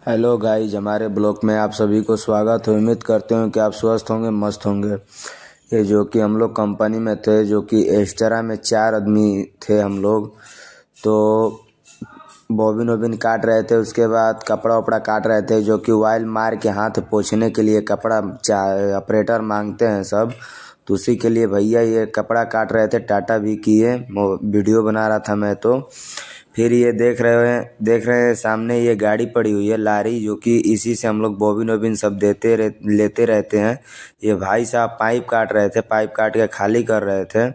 Hello guys, हमारे blog में आप सभी को स्वागत है। उम्मीद करते हैं कि आप स्वस्थ होंगे, मस्त होंगे। ये जो कि हम लोग कंपनी में थे, जो कि एक्स्ट्रा में 4 आदमी थे हम लोग। तो बॉबिन वॉबिन काट रहे थे, उसके बाद कपड़ा वपड़ा काट रहे थे, जो कि ऑयल मार के हाथ पोंछने के लिए कपड़ा ऑपरेटर मांगते हैं सब। तो उसी के लिए भैया ये कपड़ा काट रहे थे, टाटा भी किए। वीडियो बना रहा था मैं। तो फिर ये देख रहे हैं सामने ये गाड़ी पड़ी हुई है, लारी, जो कि इसी से हम लोग बॉबिन वॉबिन सब लेते रहते हैं। ये भाई साहब पाइप काट रहे थे, पाइप काट के खाली कर रहे थे।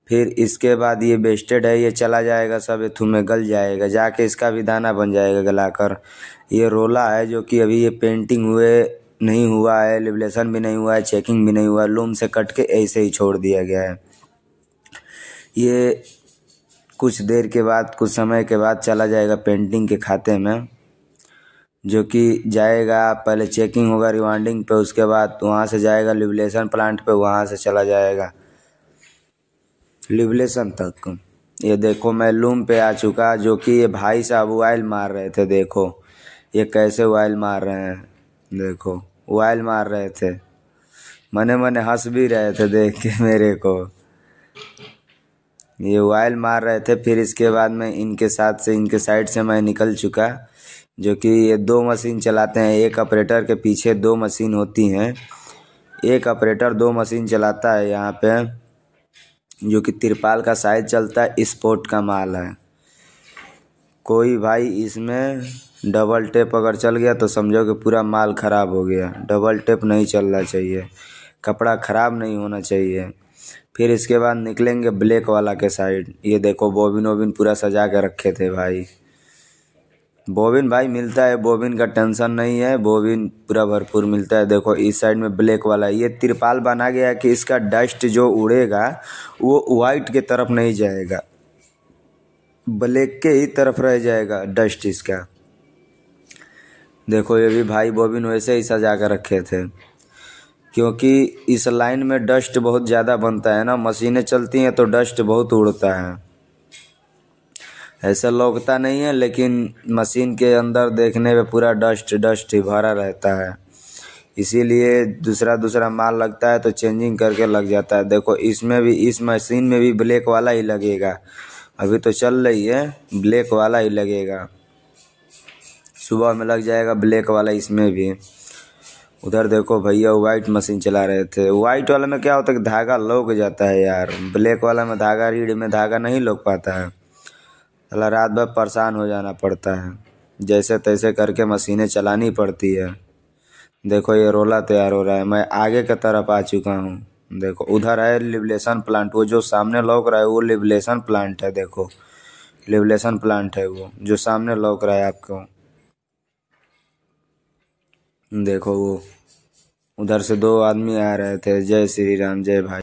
फिर इसके बाद ये बेस्टेड है, ये चला जाएगा, सब एथू में गल जाएगा, जाके इसका भी दाना बन जाएगा गलाकर। ये रोला है, जो कि अभी ये पेंटिंग हुए नहीं हुआ है, लिबलेशन भी नहीं हुआ है, चेकिंग भी नहीं हुआ है, लूम से कट के ऐसे ही छोड़ दिया गया है। ये कुछ देर के बाद, कुछ समय के बाद चला जाएगा पेंटिंग के खाते में, जो कि जाएगा, पहले चेकिंग होगा रिवाइंडिंग पे, उसके बाद वहाँ से जाएगा लिबलेशन प्लांट पे, वहाँ से चला जाएगा लिबलेशन तक। ये देखो मैं लूम पे आ चुका, जो कि ये भाई साहब ऑयल मार रहे थे। देखो ये कैसे ऑयल मार रहे हैं, देखो ऑयल मार रहे थे, मने मने हंस भी रहे थे देख के मेरे को। ये ऑयल मार रहे थे। फिर इसके बाद में इनके साइड से मैं निकल चुका, जो कि ये 2 मशीन चलाते हैं। एक ऑपरेटर के पीछे 2 मशीन होती हैं, एक ऑपरेटर 2 मशीन चलाता है यहाँ पे, जो कि तिरपाल का साइज चलता है, स्पोर्ट का माल है। कोई भाई इसमें डबल टेप अगर चल गया तो समझो कि पूरा माल ख़राब हो गया। डबल टेप नहीं चलना चाहिए, कपड़ा ख़राब नहीं होना चाहिए। फिर इसके बाद निकलेंगे ब्लैक वाला के साइड। ये देखो बॉबिन वॉबिन पूरा सजा के रखे थे भाई। बॉबिन भाई मिलता है, बॉबिन का टेंशन नहीं है, बॉबिन पूरा भरपूर मिलता है। देखो इस साइड में ब्लैक वाला, ये तिरपाल बना गया है कि इसका डस्ट जो उड़ेगा वो वाइट के तरफ नहीं जाएगा, ब्लैक के ही तरफ रह जाएगा डस्ट इसका। देखो ये भी भाई बॉबिन वैसे ही सजा कर रखे थे, क्योंकि इस लाइन में डस्ट बहुत ज़्यादा बनता है ना, मशीनें चलती हैं तो डस्ट बहुत उड़ता है। ऐसा लगता नहीं है, लेकिन मशीन के अंदर देखने पे पूरा डस्ट ही भरा रहता है। इसीलिए दूसरा माल लगता है तो चेंजिंग करके लग जाता है। देखो इसमें भी, इस मशीन में भी ब्लैक वाला ही लगेगा। अभी तो चल रही है, ब्लैक वाला ही लगेगा, सुबह में लग जाएगा ब्लैक वाला इसमें भी। उधर देखो भैया वाइट मशीन चला रहे थे। वाइट वाला में क्या होता है कि धागा लग जाता है यार, ब्लैक वाला में धागा, रीढ़ में धागा नहीं लग पाता है। साला रात भर परेशान हो जाना पड़ता है, जैसे तैसे करके मशीनें चलानी पड़ती है। देखो ये रोला तैयार हो रहा है, मैं आगे की तरफ आ चुका हूँ। देखो उधर है लिबलेशन प्लांट, वो जो सामने लौक रहा है वो लिबलेशन प्लांट है। देखो लिबलेशन प्लांट है वो जो सामने लौक रहा है आपको। देखो वो उधर से 2 आदमी आ रहे थे। जय श्री राम, जय भाई।